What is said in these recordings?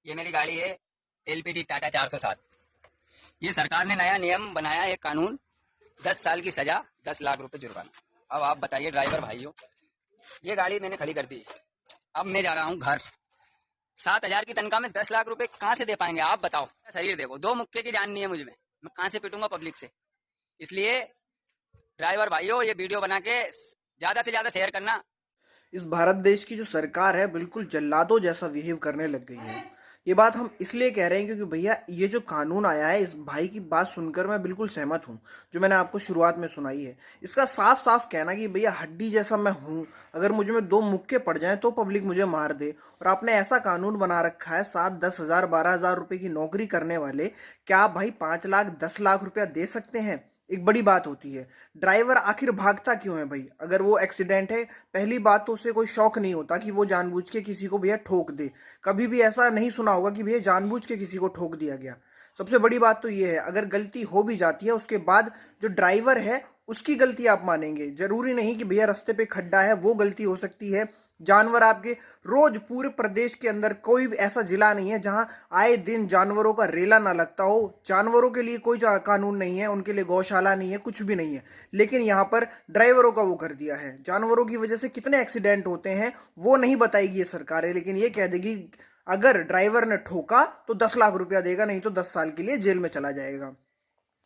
ये मेरी गाड़ी है एलपीडी टाटा 407। ये सरकार ने नया नियम बनाया है, कानून 10 साल की सजा 10 लाख रुपए जुर्माना। अब आप बताइए ड्राइवर भाइयों, ये गाड़ी मैंने खड़ी कर दी, अब मैं जा रहा हूँ घर। 7 हजार की तनख्वाह में 10 लाख रुपए कहाँ से दे पाएंगे आप बताओ। शरीर देखो, 2 मुक्के की जान नहीं है मुझ में, मैं कहाँ से पिटूंगा पब्लिक से। इसलिए ड्राइवर भाइयों, ये वीडियो बना के ज्यादा से ज्यादा शेयर करना। इस भारत देश की जो सरकार है बिल्कुल जल्लादों जैसा बिहेव करने लग गई है। ये बात हम इसलिए कह रहे हैं क्योंकि भैया ये जो कानून आया है, इस भाई की बात सुनकर मैं बिल्कुल सहमत हूँ, जो मैंने आपको शुरुआत में सुनाई है। इसका साफ साफ कहना कि भैया हड्डी जैसा मैं हूँ, अगर मुझ में 2 मुक्के पड़ जाएं तो पब्लिक मुझे मार दे। और आपने ऐसा कानून बना रखा है, 7-10 हज़ार 12 हज़ार रुपए की नौकरी करने वाले क्या आप भाई 5 लाख 10 लाख रुपया दे सकते हैं? एक बड़ी बात होती है। ड्राइवर आखिर भागता क्यों है भाई? अगर वो एक्सीडेंट है, पहली बात तो उसे कोई शौक नहीं होता कि वो जानबूझ के किसी को भैया ठोक दे। कभी भी ऐसा नहीं सुना होगा कि भैया जानबूझ के किसी को ठोक दिया गया। सबसे बड़ी बात तो ये है, अगर गलती हो भी जाती है उसके बाद जो ड्राइवर है उसकी गलती आप मानेंगे। जरूरी नहीं कि भैया रास्ते पे खड्डा है वो गलती हो सकती है। जानवर आपके रोज पूरे प्रदेश के अंदर कोई भी ऐसा जिला नहीं है जहां आए दिन जानवरों का रेला ना लगता हो। जानवरों के लिए कोई कानून नहीं है, उनके लिए गौशाला नहीं है, कुछ भी नहीं है। लेकिन यहाँ पर ड्राइवरों का वो कर दिया है। जानवरों की वजह से कितने एक्सीडेंट होते हैं वो नहीं बताएगी ये सरकारें, लेकिन ये कह देगी अगर ड्राइवर ने ठोका तो 10 लाख रुपया देगा, नहीं तो 10 साल के लिए जेल में चला जाएगा।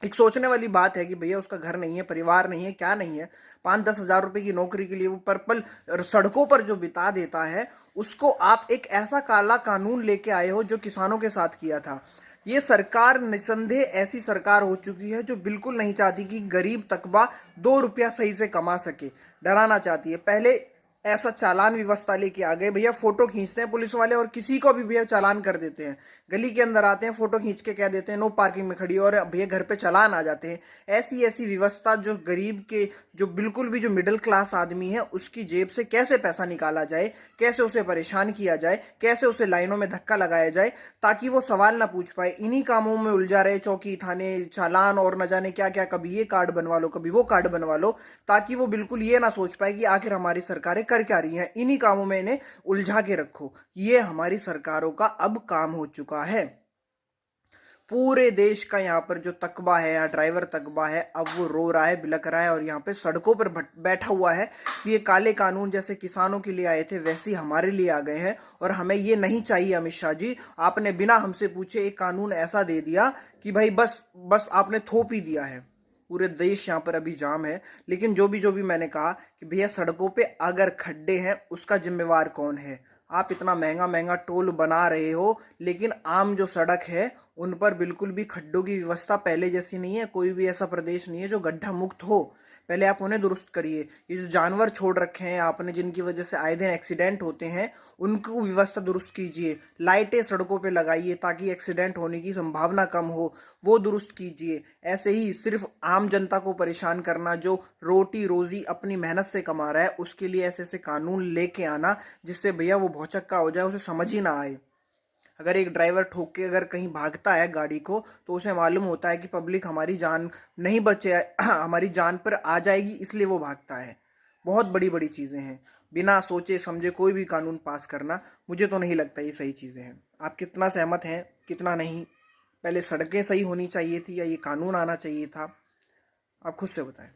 एक सोचने वाली बात है कि भैया उसका घर नहीं है, परिवार नहीं है, क्या नहीं है। 5-10 हज़ार रुपए की नौकरी के लिए वो पर्पल सड़कों पर जो बिता देता है, उसको आप एक ऐसा काला कानून लेके आए हो जो किसानों के साथ किया था। ये सरकार निसंदेह ऐसी सरकार हो चुकी है जो बिल्कुल नहीं चाहती कि गरीब तबका 2 रुपया सही से कमा सके, डराना चाहती है। पहले ऐसा चालान व्यवस्था लेके आ गए भैया, फोटो खींचते हैं पुलिस वाले और किसी को भी भैया चालान कर देते हैं। गली के अंदर आते हैं, फोटो खींच के कह देते हैं नो पार्किंग में खड़ी, और भैया घर पे चालान आ जाते हैं। ऐसी ऐसी व्यवस्था जो गरीब के, जो बिल्कुल भी जो मिडिल क्लास आदमी है उसकी जेब से कैसे पैसा निकाला जाए, कैसे उसे परेशान किया जाए, कैसे उसे लाइनों में धक्का लगाया जाए ताकि वो सवाल ना पूछ पाए, इन्हीं कामों में उलझा रहे। चौकी, थाने, चालान और न जाने क्या क्या, कभी ये कार्ड बनवा लो, कभी वो कार्ड बनवा लो, ताकि वो बिल्कुल ये ना सोच पाए कि आखिर हमारी सरकारें कर क्या रही हैं। इन्हीं कामों में इन्हें उलझा के रखो। ये हमारी सरकारों का अब काम हो चुका है। पूरे देश का यहाँ पर जो तकबा है, यहाँ ड्राइवर तकबा है, अब वो रो रहा है, बिलक रहा है और यहाँ पे सड़कों पर बैठा हुआ है कि ये काले कानून जैसे किसानों के लिए आए थे वैसे ही हमारे लिए आ गए हैं और हमें ये नहीं चाहिए। अमित शाह जी, आपने बिना हमसे पूछे एक कानून ऐसा दे दिया कि भाई बस बस आपने थोप ही दिया है। पूरे देश यहाँ पर अभी जाम है। लेकिन जो भी मैंने कहा कि भैया सड़कों पे अगर खड्डे हैं उसका जिम्मेवार कौन है? आप इतना महंगा महंगा टोल बना रहे हो, लेकिन आम जो सड़क है उन पर बिल्कुल भी खड्डों की व्यवस्था पहले जैसी नहीं है। कोई भी ऐसा प्रदेश नहीं है जो गड्ढा मुक्त हो। पहले आप उन्हें दुरुस्त करिए। ये जो जानवर छोड़ रखे हैं आपने, जिनकी वजह से आए दिन एक्सीडेंट होते हैं, उनको व्यवस्था दुरुस्त कीजिए। लाइटें सड़कों पे लगाइए ताकि एक्सीडेंट होने की संभावना कम हो, वो दुरुस्त कीजिए। ऐसे ही सिर्फ आम जनता को परेशान करना, जो रोटी रोजी अपनी मेहनत से कमा रहा है, उसके लिए ऐसे ऐसे कानून लेके आना जिससे भैया वो भौचक्का हो जाए, उसे समझ ही ना आए। अगर एक ड्राइवर ठोक के अगर कहीं भागता है गाड़ी को तो उसे मालूम होता है कि पब्लिक हमारी जान नहीं बचे हमारी जान पर आ जाएगी, इसलिए वो भागता है। बहुत बड़ी बड़ी चीज़ें हैं। बिना सोचे समझे कोई भी कानून पास करना, मुझे तो नहीं लगता ये सही चीज़ें हैं। आप कितना सहमत हैं, कितना नहीं? पहले सड़कें सही होनी चाहिए थी या ये कानून आना चाहिए था? आप खुद से बताएं।